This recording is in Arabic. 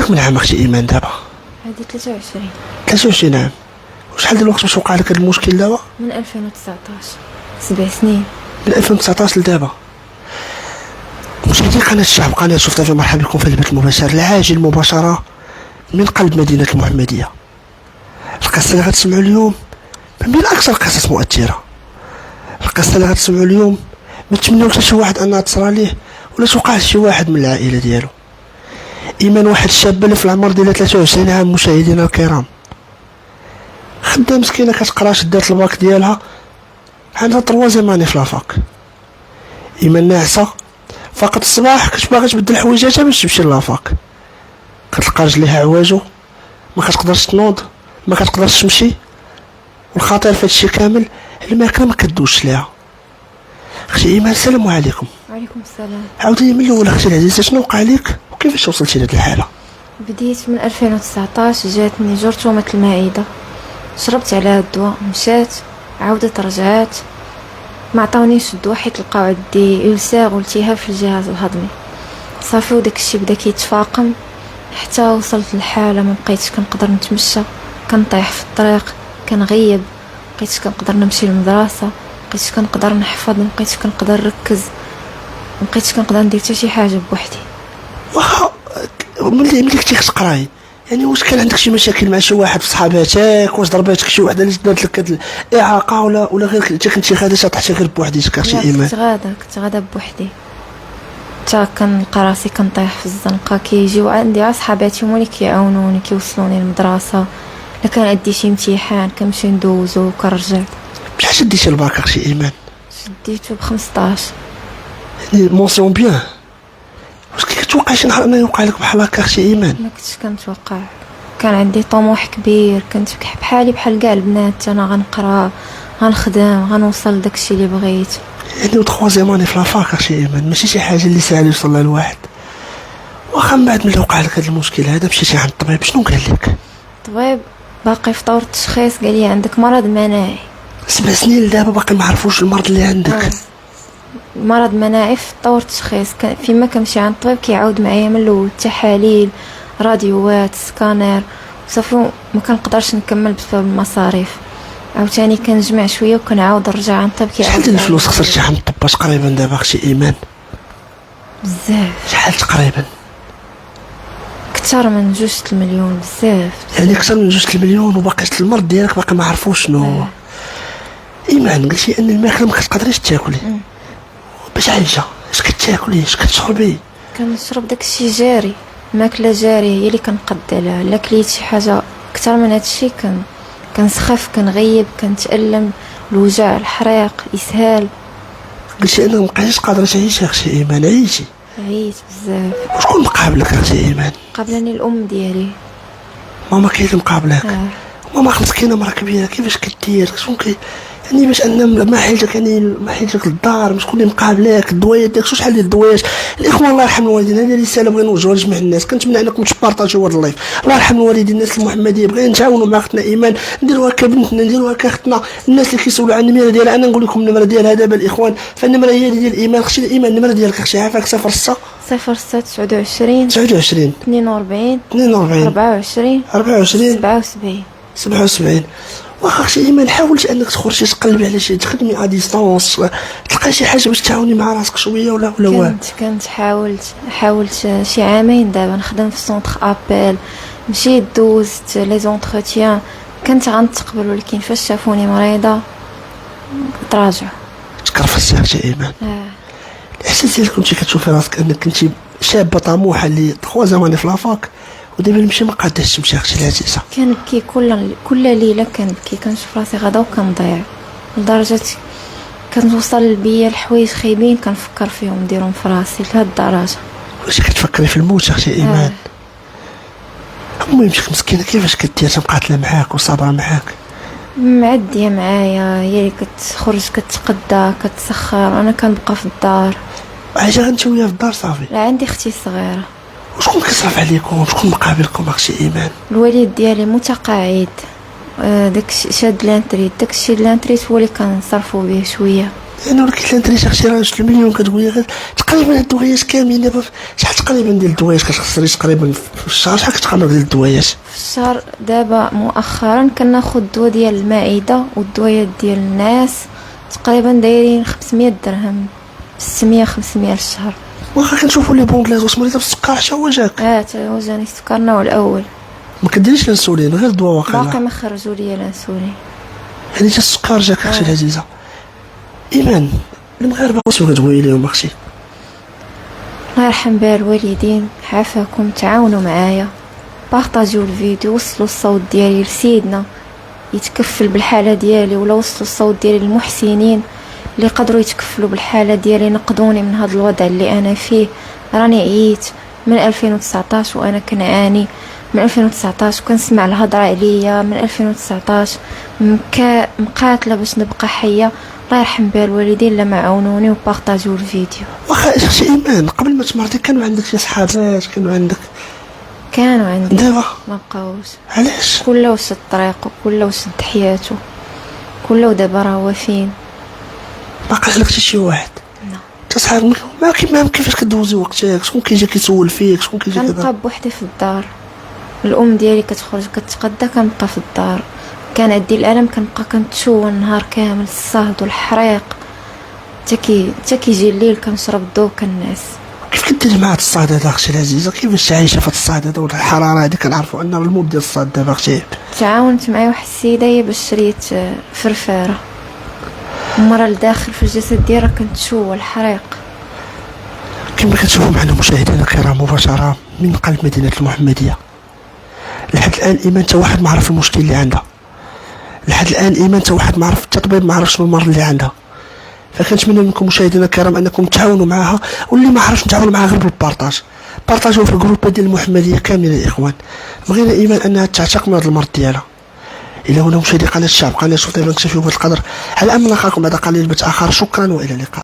عندك من عام اختي ايمان دابا؟ هادي 23. 23 عام. وشحال ديال الوقت باش وقع لك هذا المشكل دابا؟ من 2019، 7 سنين. من 2019 لدابا. مشاهدي قناة الشعب، قناة شفتها في مرحبا بكم في البث المباشر العاجل مباشرة من قلب مدينة المحمدية. القصة اللي غتسمعوا اليوم من بين أكثر القصص مؤثرة. القصة اللي غتسمعوا اليوم ما تمناو حتى شي واحد أنها تصرى ليه ولا توقع شي واحد من العائلة ديالو. إيمان واحد الشابة اللي في العمر ديالها 23 عام مشاهدينا الكرام، خدامة مسكينة كتقرا، شدات الباك ديالها، عندها 3 اني في لافاك. إيمان ناعسة فقط الصباح باغا تبدل حوايجاتها باش تمشي لافاك، كتلقى رجليها عواجو، ما كتقدرش تنوض، ما كتقدرش تمشي، والخطير في هادشي كامل الماكله ما كدوش ليها. اختي ايمان السلام عليكم. وعليكم السلام. عاوديني من الاول اختي العزيزه، شنو وقع لك وكيفاش وصلتي لهاد الحاله؟ بديت من 2019، جاتني جرثومة المعدة، شربت عليها الدواء، مشات عاودت رجعات، ما عطاونيش الدواء حيت لقاو عندي إلساغ والتهاب في الجهاز الهضمي. صافي وداك الشيء بدا كيتفاقم حتى وصلت للحاله ما بقيتش كنقدر نتمشى، كنطيح في الطريق، كنغيب، بقيتش كنقدر نمشي للمدرسه، بقيتش كنقدر نحفظ، بقيتش كنقدر نركز، بقيتش كنقدر ندير حتى شي حاجه بوحدي. واخا ملي كنتي كتقراي يعني واش كان عندك شي مشاكل مع شي واحد في صحاباتك؟ واش ضرباتك شي وحده اللي دارت لك هاد الاعاقه ولا غير كنتي غادا طحتي غير بوحديتك اختي ايمان؟ كنت غادا بوحدي، حتى كنلقى راسي كنطيح في الزنقه، كيجيو عندي صحاباتي هما اللي كيعاونوني كيوصلوني للمدرسه، الا كان عندي شي امتحان كنمشي ندوزو وكنرجع. بشحال شديتي الباك اختي ايمان؟ شديتو ب15. يعني مونسيون بيان. واش كتوقع شي نهار انه يوقع لك بحال هكا اختي ايمان؟ ما كنتش كنتوقع، كان عندي طموح كبير، كنت بحالي بحال كاع البنات، انا غنقرا غنخدم غنوصل لداكشي اللي بغيت. يعني وتخوازيام اني في لافاك اختي ايمان ماشي شي حاجه اللي ساهله يوصل لها الواحد. واخا من بعد ملي وقع لك هذا المشكل هذا مشيتي عند الطبيب، شنو قال لك؟ الطبيب باقي في طور التشخيص، قال لي عندك مرض مناعي. 7 سنين لدابا باقي ما عرفوش المرض اللي عندك؟ مرض مناعي في طور التشخيص. فيما كنمشي عند الطبيب كيعاود معايا من الاول تحاليل، راديوات، سكانير، صافي ما كنقدرش نكمل بسبب المصاريف. عاوتاني كنجمع شويه وكنعاود نرجع عند الطبيب. شحال ديال الفلوس خسرتي عند الطباش تقريبا دابا اختي ايمان؟ بزاف. شحال تقريبا؟ اكثر من 2 المليون. بزاف. يعني اكثر من 2 المليون وباقي المرض ديالك باقي ما عرفوش شنو هو. ايمان قلتي ان الماكله ما كتقدريش تاكلي، باش عايشه اش كتاكلي اش كتشربي؟ كنشرب داكشي جاري، ماكله جاريه هي اللي كنقد عليها. الا كليت شي حاجه اكثر من هادشي كنسخف، كنغيب، كنتالم، الوجع، الحريق، اسهال. قلتي انك مابقيتيش قادره تعيشي اختي ايمان، عييتي؟ عييت بزاف. وشكون مقابلك اختي ايمان؟ قابلاني الام ديالي. ماما كاين اللي مقابلك؟ ماما مسكينه مرا كبيره، كيفاش كدير؟ شكون يعني باش ان ما حيلتك، يعني ما حيلتك للدار، شكون اللي مقابلك؟ الدوايات ديالك شحال ديال الدوايات؟ الاخوان الله يرحم الوالدين، هذه رساله بغينا نوجهوها لجميع الناس، كنتمنى انكم تبارطاجيو هذا اللايف. الله يرحم الوالدين، الناس المحمديه بغينا نتعاونوا مع اختنا ايمان، نديروها كبنتنا، نديروها كاختنا. الناس اللي كيسولوا على النمره ديالها انا نقول لكم النمره ديالها دابا الاخوان، فالنمره هي ديال ايمان. اختي الايمان النمره ديالك اختي عافاك 06 29 29 42 42 24 24 77. واخا اختي ايمان حاولت انك تخرجي تقلبي على شي تخدمي ا ديستونس، تلقاي شي حاجه باش تعاوني مع راسك شويه ولا كنت حاولت شي عامين دابا نخدم في سونتر ابل، مشيت دوزت لي زونتروتيان، كنت غنتقبل، ولكن فاش شافوني مريضه تراجعوا. تكرفستي اختي ايمان؟ الاحساس ديالك كنتي كتشوفي راسك انك كنتي شابه طموحه اللي 3 زماني في لافاك ودابا نمشي ما قاداش تمشي اختي العزيزه؟ كنبكي كل ليله، كنبكي، كنشوف راسي غدا وكنضيع، لدرجه كنوصل بيا الحوايج خايبين كنفكر فيهم نديرهم في راسي لهاد الدرجه. واش كتفكري في الموت اختي ايمان؟ المهم شك مسكينه كيفاش كدير مقاتله معاك وصابره معاك؟ معديه معايا، هي اللي كتخرج كتقدا كتسخر، انا كنبقى في الدار. عايشه انت وياه في الدار صافي؟ لا عندي اختي صغيره. وشكون كيصرف عليكم؟ شكون مقابلكم اختي ايمان؟ الوالد ديالي متقاعد، داك شاد لانتريت، داكشي لانتريت هو اللي كنصرفوا به شويه. لانه كي تنتري شي راجل المليون كتقول لي تقريبا هاد الدويات كاملين دابا شحال تقريبا ديال الدويات كتخسري تقريبا في الشهر؟ شحال كتقامر ديال الدويات في الشهر دابا مؤخرا كناخد الدواء ديال المعده والدويات ديال الناس تقريبا دايرين 500 درهم، 600 500 للشهر. واخا كنشوفوا لي بونكلاز وسميتها بالسكر حتى هو جاك. تا هو جاني السكر النوع الاول. ما كديريش الانسولين غير الدواء واقيلا؟ باقي ما خرجوا لي الانسولين. يعني حتى السكر جاك اختي العزيزه. ايمان المغاربه واش كتقولي لهم اختي؟ الله يرحم بها الوالدين، عافاكم تعاونوا معايا، بارطاجيو الفيديو، وصلوا الصوت ديالي لسيدنا يتكفل بالحاله ديالي، ولا وصلوا الصوت ديالي للمحسنين اللي قدروا يتكفلوا بالحاله ديالي ينقذوني من هذا الوضع اللي انا فيه. راني عييت من 2019 وانا كنعاني من 2019 وكنسمع الهضره عليا من 2019 مقاتله باش نبقى حيه. الله يرحم بها الوالدين لما عاونوني وبارطاجيو الفيديو. واخا اختي ايمان قبل ما تمرضي كانوا عندك شي صحابات؟ كانوا عندي دابا ما بقاوش. علاش؟ كله وشد طريقه، كله وشد حياته، كله دابا راه هو فين. ما قال لك شي واحد؟ لا. تصحاب ما كيفاش كدوزي وقتك؟ شكون كيجي كيسول فيك؟ شكون كيجي كنبقى بوحدي في الدار، الام ديالي كتخرج كتغدى كنبقى في الدار، كان عندي الالم كنبقى كنتشوى النهار كامل، الصهد والحريق حتى كيجي الليل كنشرب الضو كنعس. كيف كديري مع هاد الصهد هذا اختي العزيزه؟ كيفاش عايشه في هاد الصهد هذا والحراره هذه؟ كنعرفوا ان الموت ديال الصهد دابا اختي. تعاونت معايا واحد السيده هي باش شريت فرفاره، مرة لداخل في الجسد ديالها كنتشوى الحريق. كما كتشوفوا معنا مشاهدينا الكرام مباشره من قلب مدينه المحمديه. لحد الان ايمان تا واحد ما عرف المشكل اللي عندها، لحد الان ايمان تا واحد ما عرف، التطبيب ما عرف شنو المرض اللي عندها. فكنتمنى منكم مشاهدينا الكرام انكم تعاونوا معها، واللي ما عرفش نتعاونوا معها غير بالبارطاج، بارطاجوا في الجروب ديال المحمديه كاملين الاخوان. بغينا ايمان انها تعتق من هذا المرض ديالها. الى هنا مشاهدي قناه الشعب، قناه صوتي بنكتفي بهذا القدر، على امل نلقاكم بعد قليل بث اخر. شكرا والى اللقاء.